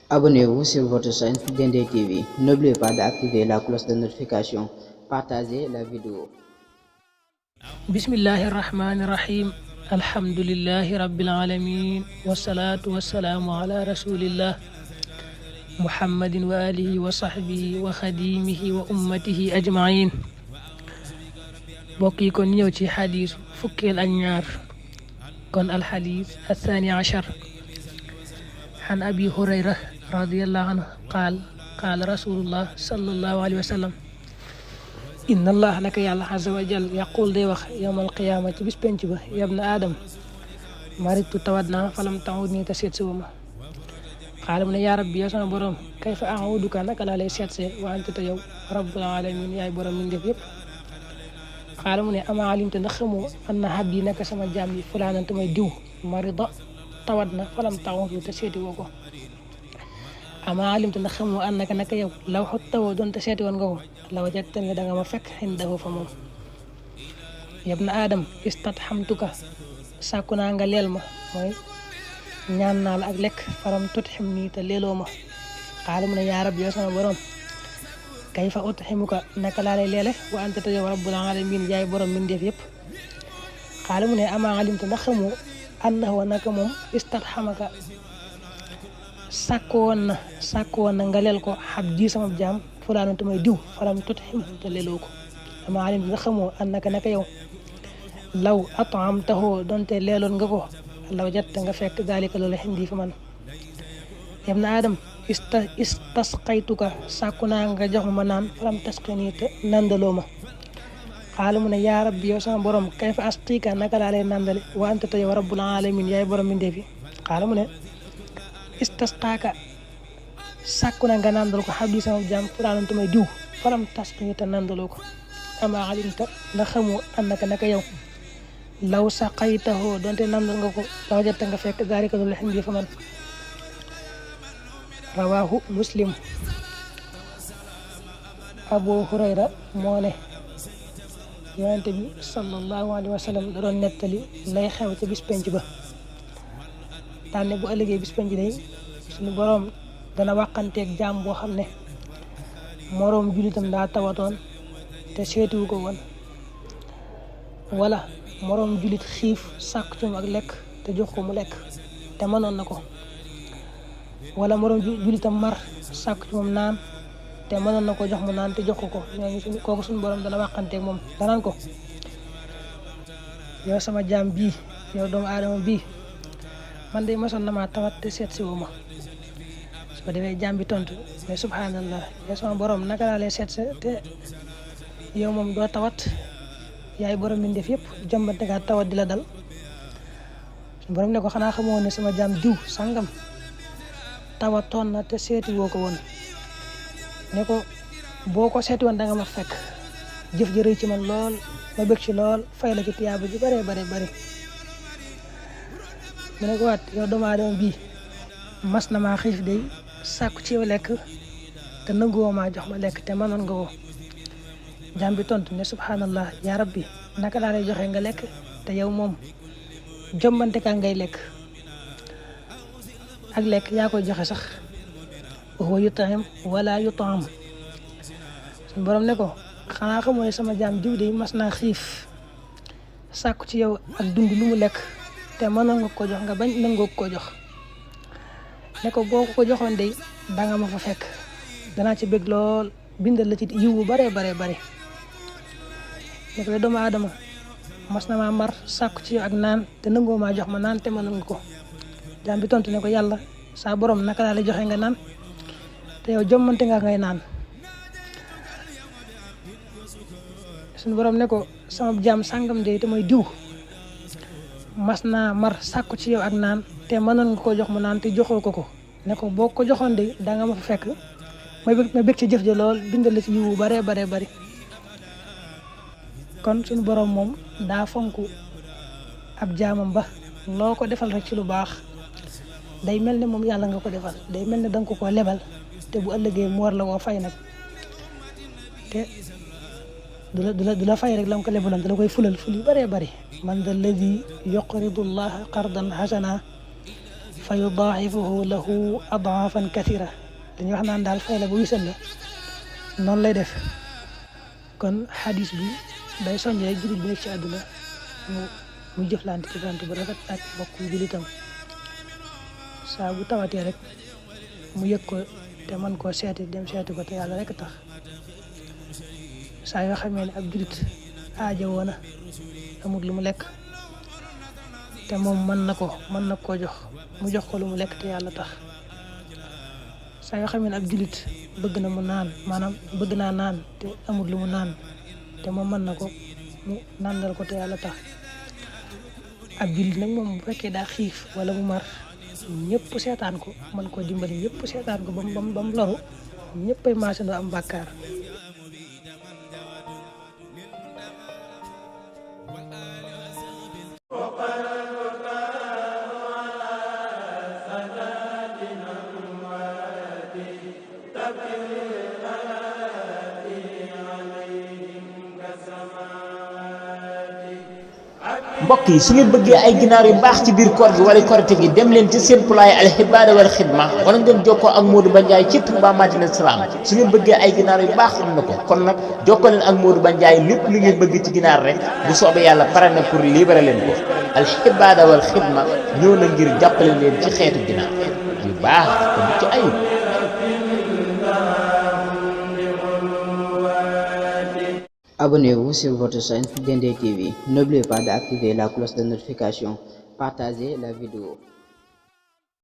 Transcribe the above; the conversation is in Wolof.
Abonnez-vous sur votre chaîne Dendé TV. N'oubliez pas d'activer la cloche de notification. Partagez la vidéo. bismillahi irrahmani irrahim alhamdulillahi rabbil alamin wassalatu wassalamu ala rasulillah muhammadin wa alihi wa sahbihi wa khadimihi wa ummatihi ajmain. bokk yi kon ñëw ci xadis fukkeel ak ñaar kon alxadis athani ashar an abi hurayra radiyallahu anhu qaal rasulullah sallallahu alayhi wa sallam inna allah naka yàlla azza wa jal yaqul day wax yawmal qiyaama ci bis penc ba yabna aadam maritu tawat naa falam taxut nii te seet si wuma xaala mu ne yaa rabbi yow sama borom kayfa a'uduka naka laa lay seet see wa anta te yow rabbul alamin yaay borom min def yëpp xaala mu ne ama alimte ndax xamoo anna habbi naka sama jaam yi fulaanan te may diw marida tawat na falam taxut te seeti woo ko ama alimte ndax xamoo annaka naka yow law xot tawoo doon te seeti woon nga ko la wajadtani da nga ma fekk xindahu fa moom yabna aadam istathamtuka sàkku naa nga leel ma mooy ñaan naa la ak lekk faram tutxim nii te leeloo ma xaala mu ne yaa rabbi yow sama borom kayfa utximuka naka laa lay leele wa anta te yow rabbul alamin yaay borom min def yëpp xaala mu ne ama alimte ndax xamoo annahu naka moom istathamaka sàkku woon na nga leel ko xab ji sama jaam fulaanu te may diw faram tutxim te leeloo ko ama alim nga xamoo annaka naka yow law atamtahu donte leeloon nga ko law jatta nga fekk daalika loolu xindi fa man yam na aadam istasqaytuka sàkku naa nga jox ma naan faram tasqini te nandaloo ma xaala mu ne yaa rabbi yow sama borom kayfa asqika naka laa lay nandale wa anta te yow rabbul alamin yaay borom min defi xaala mu ne istasqaaka sàkku na nga nandal ko xabdi sama jaam fulaanu te may diw faram tasqini te nandaloo ko ama alimta ndax xamoo annaka naka yow law saqaytahu donte nandal nga ko law jatta nga fekk daalika loolu xindi fa man rawahu muslim. abu hurayra moo ne yonente bi sallallahu alayhi wa sallam da doon nettali lay xew ca bis penc ba tànne bu ëllëgee bis penc day suñu boroom dana wàqanteeg jaam boo xam ne moroom julitam daa tawatoon te seetuwu ko woon wala moroom julit xiif sàkk ci moom ak lekk te jox ko mu lekk te mënoon na ko wala moroom julitam mar sàkk ci moom naan te mënoon na ko jox mu naan te jox ko ñooñu kooku suñu borom dana wàqanteeg moom danaan ko yow sama jaam bii yow doomu aadama bii man de mosoon na maa tawat te seet si wu ma su ko defee jaam bi tontu mais subhanallah yow sama borom naka laa lay seet te yow moom doo tawat yaay borom mi def yëpp jëmbante nga tawat di la dal suñu borom ne ko xanaa xamoo ne sama jaam diw sangam tawatoon na te seeti woo ko woon ne ko boo ko seeti woon da nga ma fekk jëf ji rëy ci man lool ma bëgg ci lool fay la ci tiyaaba ji bare mu ne ko waat yow doomu aadama bii mas na maa xiif day sàkku ci yow lekk te nanguwoo maa jox ma lekk te mënoon nga ko jaam bi tontu ne subhanallah yaa rabbi naka laa lay joxe nga lekk te yow moom jombante kaa ngay lekk ak lekk yaa koy joxe sax wa yut'im wala yut'am suñu borom ne ko xanaa xamoo ne sama jaam jiw de mas naa xiif sàkku ci yow ak dund lu mu lekk te mënoon nga ko jox nga bañ nangoo ko jox ne ko boo ko joxoon de danga ma fa fekk danaa ci bëgg lool bindal la ci yiw bu bare ne ko doomu aadama mas na maa mar sàkku ci yow ak naan te nangoo maa jox ma naan te mënoon nga ko jaam bi tontu ne ko yàlla saa borom naka laa lay joxe nga naan te yow jommante nga ngay naan suñu borom ne ko sama jaam sàngam de te mooy diw mas naa mar sàkku ci yow ak naan te mënoon nga ko jox mu naan te joxoo ko ne ko boo ko joxoon de danga ma fa fekk ma bëgg ci jëf ji lool bindal la ci yiwu bare bari kon suñu borom moom daa fonku ab jaamam ba loo ko defal rek ci lu baax day mel ne moom yàlla nga ko defal day mel ne danga ko lebal te bu ëllëgee mu war la koo fay nag te du la fay rek la nga ko lebaloon da la koy fulal ful yu bëree bëri man da alladi yuqridu llaha qardan hasana fa yudaa'ifuhu lahu adaafan kathira dañuy wax naan daal fay la bu wisal la noonu lay def. kon xadis bi day soññee jullit bi nekk ci àdduna mu jëflante bu rafet ak mbokk jullitam saa bu tawatee rek mu yëg ko te man koo seeti dem seeti ko te yàlla rek tax saa yoo xamee ne ab jullit aaja woona amul lu mu lekk te moom mën na koo jox mu jox ko lu mu lekk te yàlla tax saa yoo xamee ne ab jullit bëgg naa naan te amul lu mu naan te moom mën na ko mu nàndal ko te yàlla tax. ab jullit nag moom bu fekkee daa xiif wala mu mar ñëpp seetaan ko mën koo dimbali ñëpp seetaan ko ba mu loru ñëppay maasandoo am bàkkaar. mbokk yi su ngeen bëggee ay ginaar yu baax ci biir koor gi wala korite gi dem leen ci seen poulailler Al Hibada wal Xidma wala ngeen jokkoo ak Modou Ba Ndiaye ci Touba Madina Salaam su ngeen bëggee ay ginaar yu baax am na ko kon nag jokkoo leen ak Modou Ba Ndiaye lépp lu ngeen bëgg ci ginaar rek bu soobee yàlla pare na pour libérer leen ko Al Hibada wal Xidma ñëw na ngir jàppale leen ci xeetu ginaar yu baax te ci ayib. Abonnez-vous sur votre chaîne Dendey TV. N'oubliez pas d'activer la cloche de notification. Partagez la vidéo.